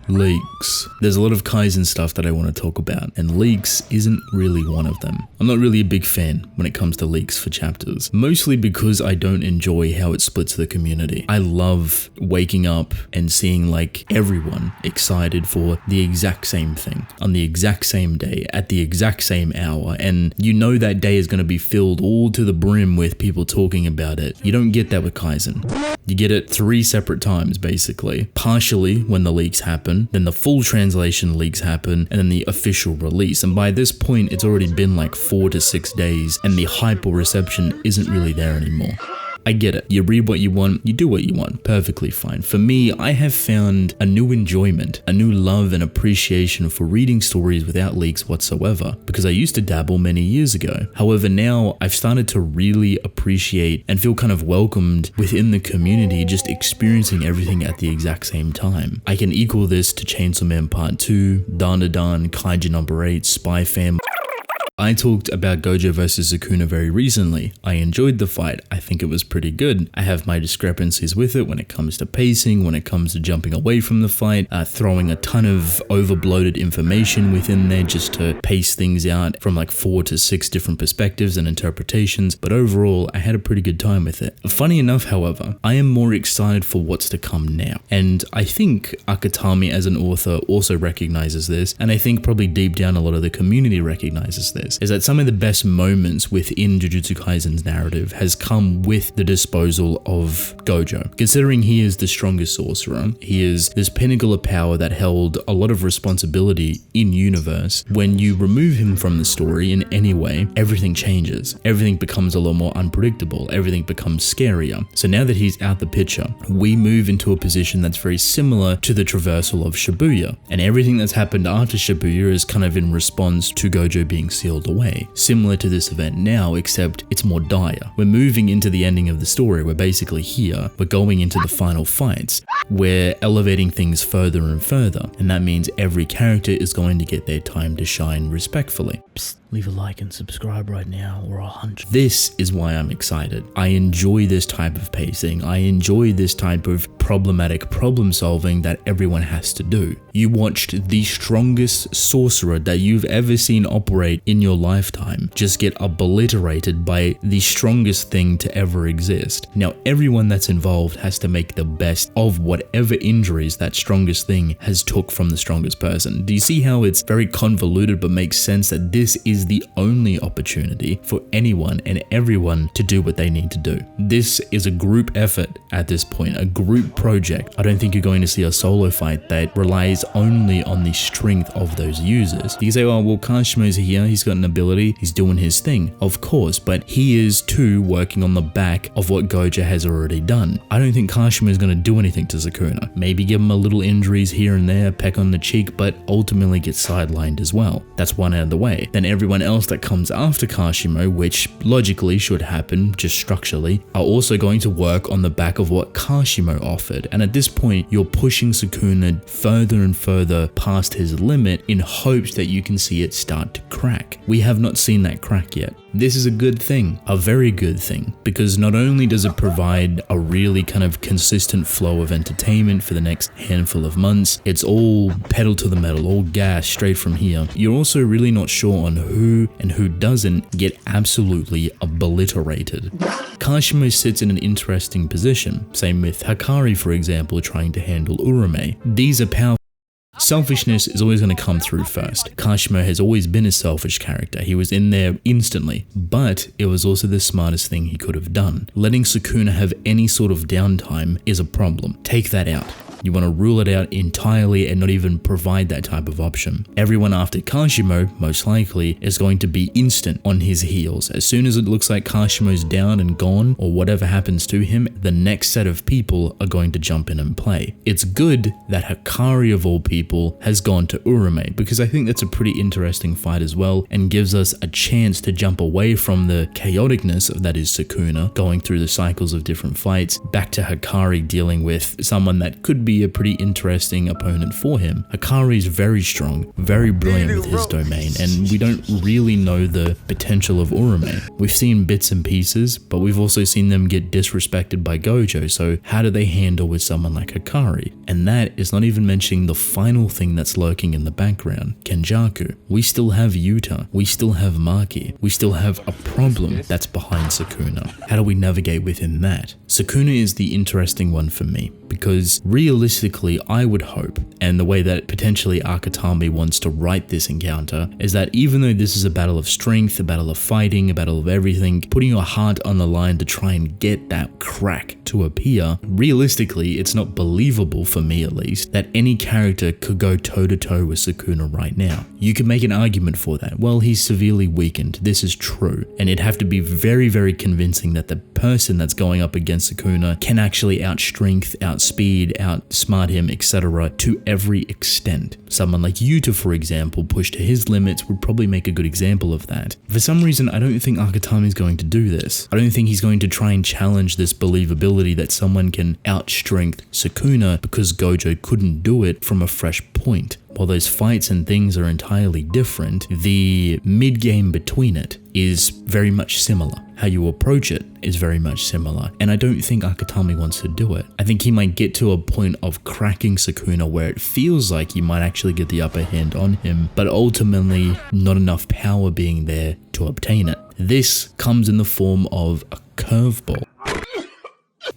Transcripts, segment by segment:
Leaks. There's a lot of Kaisen stuff that I want to talk about, and leaks isn't really one of them. I'm not really a big fan when it comes to leaks for chapters, mostly because I don't enjoy how it splits the community. I love waking up and seeing like everyone excited for the exact same thing on the exact same day at the exact same hour, and you know that day is going to be filled all to the brim with people talking about it. You don't get that with Kaisen. You get it 3 separate times basically. Partially when the leaks happen, then the full translation leaks happen, and then the official release. And by this point, it's already been like 4 to 6 days, and the hype or reception isn't really there anymore. I get it. You read what you want, you do what you want. Perfectly fine. For me, I have found a new enjoyment, a new love and appreciation for reading stories without leaks whatsoever, because I used to dabble many years ago. However, now I've started to really appreciate and feel kind of welcomed within the community, just experiencing everything at the exact same time. I can equal this to Chainsaw Man Part 2, Dan Kaijin Number 8, Spy Fam. I talked about Gojo vs Sukuna very recently. I enjoyed the fight. I think it was pretty good. I have my discrepancies with it when it comes to pacing, when it comes to jumping away from the fight, throwing a ton of overbloated information within there just to pace things out from like 4 to 6 different perspectives and interpretations. But overall, I had a pretty good time with it. Funny enough, however, I am more excited for what's to come now. And I think Akutami as an author also recognizes this, and I think probably deep down a lot of the community recognizes this. Is that some of the best moments within Jujutsu Kaisen's narrative has come with the disposal of Gojo. Considering he is the strongest sorcerer, he is this pinnacle of power that held a lot of responsibility in universe. When you remove him from the story in any way, everything changes. Everything becomes a lot more unpredictable. Everything becomes scarier. So now that he's out the picture, we move into a position that's very similar to the traversal of Shibuya. And everything that's happened after Shibuya is kind of in response to Gojo being sealed away. Similar to this event now, except it's more dire. We're moving into the ending of the story. We're basically here. We're going into the final fights. We're elevating things further and further. And that means every character is going to get their time to shine respectfully. Psst. Leave a like and subscribe right now, or 100. This is why I'm excited. I enjoy this type of pacing. I enjoy this type of problematic problem solving that everyone has to do. You watched the strongest sorcerer that you've ever seen operate in your lifetime just get obliterated by the strongest thing to ever exist. Now, everyone that's involved has to make the best of whatever injuries that strongest thing has took from the strongest person. Do you see how it's very convoluted but makes sense that this is the only opportunity for anyone and everyone to do what they need to do? This is a group effort at this point, a group project. I don't think you're going to see a solo fight that relies only on the strength of those users. You say, oh, well, Kashima's here, he's got an ability, he's doing his thing. Of course, but he is too working on the back of what Gojo has already done. I don't think Kashima is going to do anything to Sukuna. Maybe give him a little injuries here and there, peck on the cheek, but ultimately get sidelined as well. That's one out of the way. Then everyone else that comes after Kashimo, which logically should happen just structurally, are also going to work on the back of what Kashimo offered. And at this point, you're pushing Sukuna further and further past his limit in hopes that you can see it start to crack. We have not seen that crack yet. This is a good thing, a very good thing, because not only does it provide a really kind of consistent flow of entertainment for the next handful of months, it's all pedal to the metal, all gas straight from here. You're also really not sure on who and who doesn't get absolutely obliterated. Kashimo sits in an interesting position. Same with Hakari, for example, trying to handle Urame. These are powerful. Selfishness is always going to come through first. Kashimo has always been a selfish character. He was in there instantly, but it was also the smartest thing he could have done. Letting Sukuna have any sort of downtime is a problem. Take that out. You want to rule it out entirely and not even provide that type of option. Everyone after Kashimo, most likely, is going to be instant on his heels. As soon as it looks like Kashimo's down and gone, or whatever happens to him, the next set of people are going to jump in and play. It's good that Hakari, of all people, has gone to Urame, because I think that's a pretty interesting fight as well, and gives us a chance to jump away from the chaoticness that is Sukuna, going through the cycles of different fights, back to Hakari dealing with someone that could be be a pretty interesting opponent for him. Akari is very strong, very brilliant with his domain, and we don't really know the potential of Urame. We've seen bits and pieces, but we've also seen them get disrespected by Gojo, so how do they handle with someone like Akari? And that is not even mentioning the final thing that's lurking in the background, Kenjaku. We still have Yuta, we still have Maki, we still have a problem that's behind Sukuna. How do we navigate within that? Sukuna is the interesting one for me, because realistically I would hope, and the way that potentially Akatami wants to write this encounter, is that even though this is a battle of strength, a battle of fighting, a battle of everything, putting your heart on the line to try and get that crack to appear, realistically it's not believable, for me at least, that any character could go toe to toe with Sukuna right now. You could make an argument for that. Well, he's severely weakened, this is true, and it'd have to be very, very convincing that the person that's going up against Sukuna can actually outstrength, outspeed, outsmart him, etc. to every extent. Someone like Yuta, for example, pushed to his limits, would probably make a good example of that. For some reason, I don't think Akatami is going to do this. I don't think he's going to try and challenge this believability that someone can outstrength Sukuna because Gojo couldn't do it from a fresh point. While those fights and things are entirely different, the mid-game between it is very much similar. How you approach it is very much similar, and I don't think Akatami wants to do it. I think he might get to a point of cracking Sukuna where it feels like you might actually get the upper hand on him, but ultimately not enough power being there to obtain it. This comes in the form of a curveball.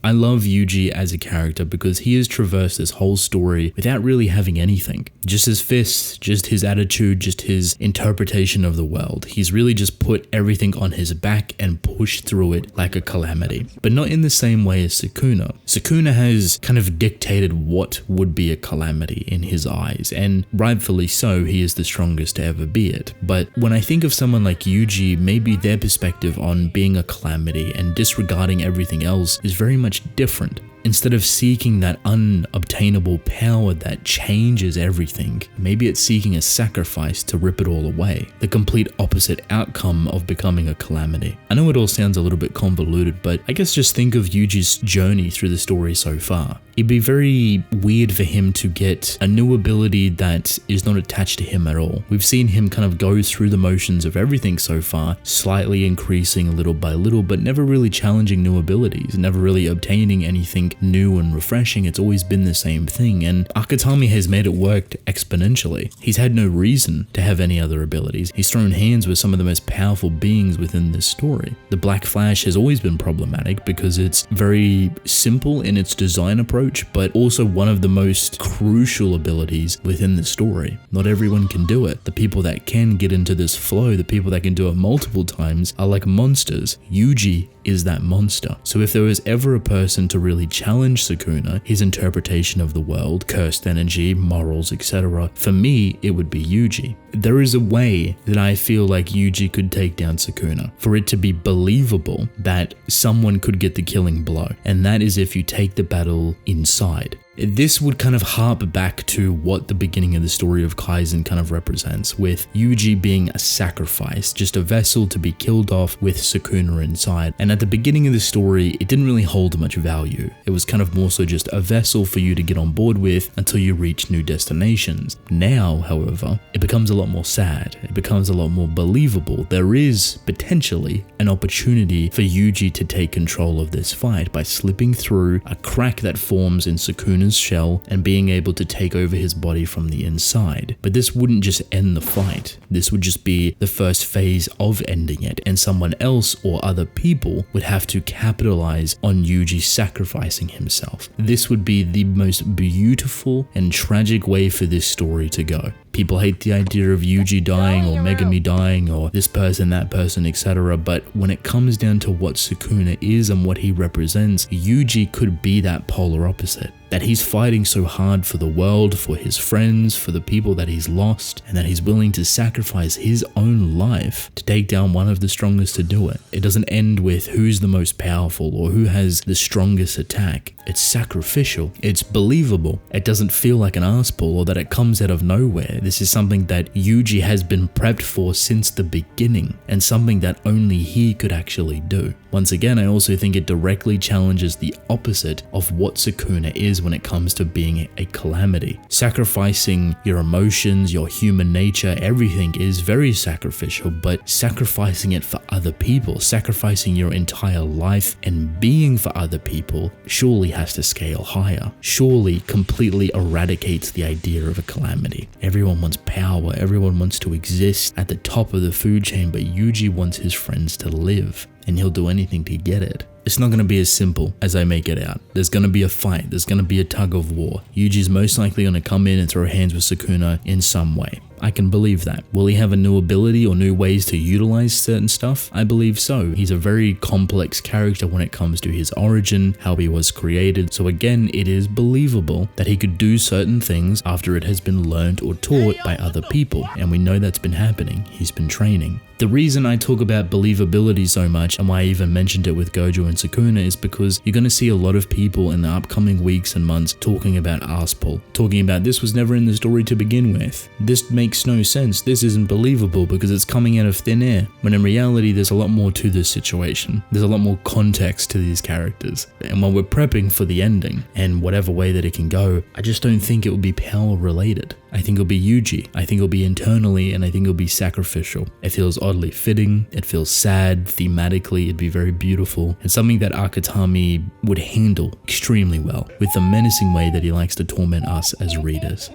I love Yuji as a character because he has traversed this whole story without really having anything. Just his fists, just his attitude, just his interpretation of the world. He's really just put everything on his back and pushed through it like a calamity. But not in the same way as Sukuna. Sukuna has kind of dictated what would be a calamity in his eyes, and rightfully so, he is the strongest to ever be it. But when I think of someone like Yuji, maybe their perspective on being a calamity and disregarding everything else is very much different. Instead of seeking that unobtainable power that changes everything, maybe it's seeking a sacrifice to rip it all away. The complete opposite outcome of becoming a calamity. I know it all sounds a little bit convoluted, but I guess just think of Yuji's journey through the story so far. It'd be very weird for him to get a new ability that is not attached to him at all. We've seen him kind of go through the motions of everything so far, slightly increasing little by little, but never really challenging new abilities, never really obtaining anything new and refreshing. It's always been the same thing, and Akatami has made it work exponentially. He's had no reason to have any other abilities. He's thrown hands with some of the most powerful beings within this story. The Black Flash has always been problematic because it's very simple in its design approach, but also one of the most crucial abilities within the story. Not everyone can do it. The people that can get into this flow, the people that can do it multiple times, are like monsters. Yuji is that monster. So if there was ever a person to really challenge Sukuna, his interpretation of the world, cursed energy, morals, etc., for me, it would be Yuji. There is a way that I feel like Yuji could take down Sukuna, for it to be believable that someone could get the killing blow, and that is if you take the battle inside. This would kind of harp back to what the beginning of the story of Kaisen kind of represents, with Yuji being a sacrifice, just a vessel to be killed off with Sukuna inside. And at the beginning of the story, it didn't really hold much value. It was kind of more so just a vessel for you to get on board with until you reach new destinations. Now, however, it becomes a lot more sad. It becomes a lot more believable. There is potentially an opportunity for Yuji to take control of this fight by slipping through a crack that forms in Sukuna's shell and being able to take over his body from the inside. But this wouldn't just end the fight. This would just be the first phase of ending it, and someone else or other people would have to capitalize on Yuji sacrificing himself. This would be the most beautiful and tragic way for this story to go. People hate the idea of Yuji dying or Megami dying or this person, that person, etc. But when it comes down to what Sukuna is and what he represents, Yuji could be that polar opposite. That he's fighting so hard for the world, for his friends, for the people that he's lost, and that he's willing to sacrifice his own life to take down one of the strongest to do it. It doesn't end with who's the most powerful or who has the strongest attack. It's sacrificial. It's believable. It doesn't feel like an arsepull or that it comes out of nowhere. This is something that Yuji has been prepped for since the beginning, and something that only he could actually do. Once again, I also think it directly challenges the opposite of what Sukuna is when it comes to being a calamity. Sacrificing your emotions, your human nature, everything is very sacrificial, but sacrificing it for other people, sacrificing your entire life and being for other people, surely has to scale higher. Surely completely eradicates the idea of a calamity. Everyone wants power, everyone wants to exist at the top of the food chain, but Yuji wants his friends to live, and he'll do anything to get it. It's not going to be as simple as I make it out. There's going to be a fight, there's going to be a tug of war. Yuji's most likely going to come in and throw hands with Sukuna in some way. I can believe that. Will he have a new ability or new ways to utilize certain stuff? I believe so. He's a very complex character when it comes to his origin, how he was created. So again, it is believable that he could do certain things after it has been learned or taught by other people. And we know that's been happening. He's been training. The reason I talk about believability so much, and why I even mentioned it with Gojo and Sukuna, is because you're going to see a lot of people in the upcoming weeks and months talking about Arspool, talking about this was never in the story to begin with. This makes no sense. This isn't believable because it's coming out of thin air. When in reality, there's a lot more to this situation. There's a lot more context to these characters. And while we're prepping for the ending and whatever way that it can go, I just don't think it will be power related. I think it'll be Yuji. I think it'll be internally, and I think it'll be sacrificial. It feels oddly fitting. It feels sad. Thematically, it'd be very beautiful, and something that Akutami would handle extremely well with the menacing way that he likes to torment us as readers.